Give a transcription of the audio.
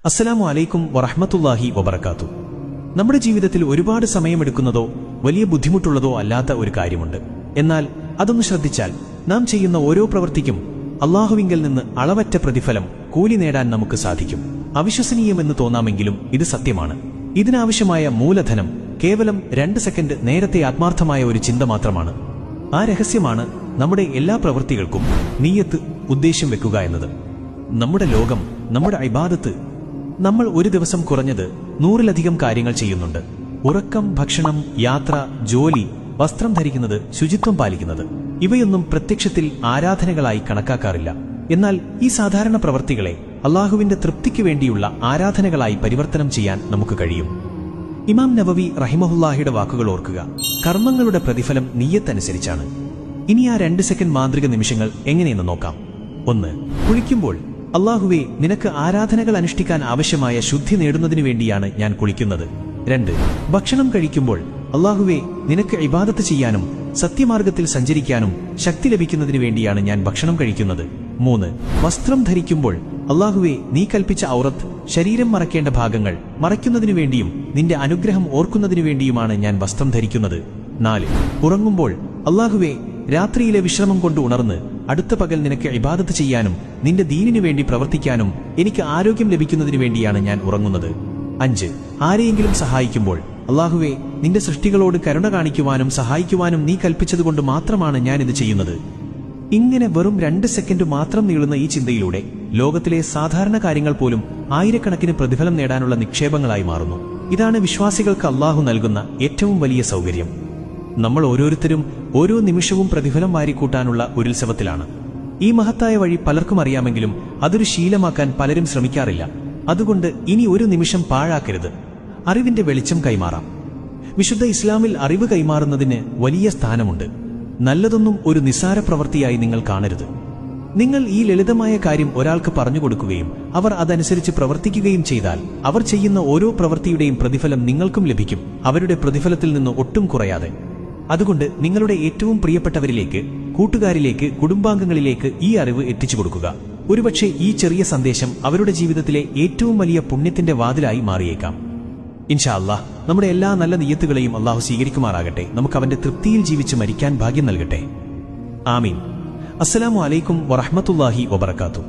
അസ്സലാമു അലൈക്കും വറഹ്മത്തുള്ളാഹി വബറകാതുഹു. നമ്മുടെ ജീവിതത്തിൽ ഒരുപാട് സമയമെടുക്കുന്നതോ വലിയ ബുദ്ധിമുട്ടുള്ളതോ അല്ലാത്ത ഒരു കാര്യമുണ്ട്. എന്നാൽ അതൊന്ന് ശ്രദ്ധിച്ചാൽ നാം ചെയ്യുന്ന ഓരോ പ്രവൃത്തിക്കും അല്ലാഹുവിങ്കൽ നിന്ന് അളവറ്റ പ്രതിഫലം കൂലി നേടാൻ നമുക്ക് സാധിക്കും. അവിശ്വസനീയമെന്ന് തോന്നാമെങ്കിലും ഇത് സത്യമാണ്. ഇതിനാവശ്യമായ മൂലധനം കേവലം 2 സെക്കൻഡ് നേരത്തെ ആത്മാർത്ഥമായ ഒരു ചിന്ത മാത്രമാണ്. ആ രഹസ്യമാണ് നമ്മുടെ എല്ലാ പ്രവൃത്തികൾക്കും നിയ്യത്ത്, ഉദ്ദേശം വെക്കുക എന്നത്. നമ്മുടെ ലോകം, നമ്മുടെ ഇബാദത്ത്. നമ്മൾ ഒരു ദിവസം കുറഞ്ഞത് 100-ലധികം കാര്യങ്ങൾ ചെയ്യുന്നുണ്ട്. ഉറക്കം, ഭക്ഷണം, യാത്ര, ജോലി, വസ്ത്രം ധരിക്കുന്നത്, ശുചിത്വം പാലിക്കുന്നത്, ഇവയൊന്നും പ്രത്യക്ഷത്തിൽ ആരാധനകളായി കണക്കാക്കാറില്ല. എന്നാൽ ഈ സാധാരണ പ്രവൃത്തികളെ അല്ലാഹുവിന്റെ തൃപ്തിക്ക് വേണ്ടിയുള്ള ആരാധനകളായി പരിവർത്തനം ചെയ്യാൻ നമുക്ക് കഴിയും. ഇമാം നവവി റഹിമഹുല്ലാഹിയുടെ വാക്കുകൾ ഓർക്കുക. കർമ്മങ്ങളുടെ പ്രതിഫലം നിയ്യത്തനുസരിച്ചാണ്. ഇനി ആ 2 സെക്കൻഡ് മാന്ത്രിക നിമിഷങ്ങൾ എങ്ങനെയെന്ന് നോക്കാം. 1. കുളിക്കുമ്പോൾ, അല്ലാഹുവേ, നിനക്ക് ആരാധനകൾ അനുഷ്ഠിക്കാൻ ആവശ്യമായ ശുദ്ധി നേടുന്നതിനു വേണ്ടിയാണ് ഞാൻ കുളിക്കുന്നത്. 2. ഭക്ഷണം കഴിക്കുമ്പോൾ, അല്ലാഹുവേ, നിനക്ക് ഇബാദത്ത് ചെയ്യാനും സത്യമാർഗത്തിൽ സഞ്ചരിക്കാനും ശക്തി ലഭിക്കുന്നതിനു വേണ്ടിയാണ് ഞാൻ ഭക്ഷണം കഴിക്കുന്നത്. 3. വസ്ത്രം ധരിക്കുമ്പോൾ, അല്ലാഹുവേ, നീ കൽപ്പിച്ച ഔറത്ത്, ശരീരം മറക്കേണ്ട ഭാഗങ്ങൾ മറയ്ക്കുന്നതിനു വേണ്ടിയും നിന്റെ അനുഗ്രഹം ഓർക്കുന്നതിനു വേണ്ടിയുമാണ് ഞാൻ വസ്ത്രം ധരിക്കുന്നത്. 4. ഉറങ്ങുമ്പോൾ, അല്ലാഹുവേ, രാത്രിയിലെ വിശ്രമം കൊണ്ട് ഉണർന്ന് അടുത്ത പകൽ നിനക്ക് ഇബാദത്ത് ചെയ്യാനും നിന്റെ ദീനിനു വേണ്ടി പ്രവർത്തിക്കാനും എനിക്ക് ആരോഗ്യം ലഭിക്കുന്നതിനു വേണ്ടിയാണ് ഞാൻ ഉറങ്ങുന്നത്. 5. ആരെയെങ്കിലും സഹായിക്കുമ്പോൾ, അല്ലാഹുവേ, നിന്റെ സൃഷ്ടികളോട് കരുണ കാണിക്കുവാനും സഹായിക്കുവാനും നീ കൽപ്പിച്ചതുകൊണ്ട് മാത്രമാണ് ഞാനിത് ചെയ്യുന്നത്. ഇങ്ങനെ വെറും 2 സെക്കൻഡ് മാത്രം നീളുന്ന ഈ ചിന്തയിലൂടെ ലോകത്തിലെ സാധാരണ കാര്യങ്ങൾ പോലും ആയിരക്കണക്കിന് പ്രതിഫലം നേടാനുള്ള നിക്ഷേപങ്ങളായി മാറുന്നു. ഇതാണ് വിശ്വാസികൾക്ക് അല്ലാഹു നൽകുന്ന ഏറ്റവും വലിയ സൗകര്യം. നമ്മൾ ഓരോരുത്തരും ഓരോ നിമിഷവും പ്രതിഫലം വാരിക്കൂട്ടാനുള്ള ഒരു ഉത്സവത്തിലാണ്. ഈ മഹത്തായ വഴി പലർക്കും അറിയാമെങ്കിലും അതൊരു ശീലമാക്കാൻ പലരും ശ്രമിക്കാറില്ല. അതുകൊണ്ട് ഇനി ഒരു നിമിഷം പാഴാക്കരുത്. അറിവിന്റെ വെളിച്ചം കൈമാറാം. വിശുദ്ധ ഇസ്ലാമിൽ അറിവ് കൈമാറുന്നതിന് വലിയ സ്ഥാനമുണ്ട്. നല്ലതൊന്നും ഒരു നിസ്സാര പ്രവൃത്തിയായി നിങ്ങൾ കാണരുത്. നിങ്ങൾ ഈ ലളിതമായ കാര്യം ഒരാൾക്ക് പറഞ്ഞുകൊടുക്കുകയും അവർ അതനുസരിച്ച് പ്രവർത്തിക്കുകയും ചെയ്താൽ അവർ ചെയ്യുന്ന ഓരോ പ്രവൃത്തിയുടെയും പ്രതിഫലം നിങ്ങൾക്കും ലഭിക്കും, അവരുടെ പ്രതിഫലത്തിൽ നിന്ന് ഒട്ടും കുറയാതെ. അതുകൊണ്ട് നിങ്ങളുടെ ഏറ്റവും പ്രിയപ്പെട്ടവരിലേക്ക്, കൂട്ടുകാരിലേക്ക്, കുടുംബാംഗങ്ങളിലേക്ക് ഈ അറിവ് എത്തിച്ചു കൊടുക്കുക. ഒരുപക്ഷെ ഈ ചെറിയ സന്ദേശം അവരുടെ ജീവിതത്തിലെ ഏറ്റവും വലിയ പുണ്യത്തിന്റെ വാതിലായി മാറിയേക്കാം. ഇൻഷാ അല്ലാഹ്, നമ്മുടെ എല്ലാ നല്ല നിയ്യത്തുകളെയും അല്ലാഹു സ്വീകരിക്കുമാറാകട്ടെ. നമുക്ക് അവന്റെ തൃപ്തിയിൽ ജീവിച്ച് മരിക്കാൻ ഭാഗ്യം നൽകട്ടെ. ആമീൻ. അസ്സലാമു അലൈക്കും വറഹ്മത്തുള്ളാഹി വബറകാതുഹു.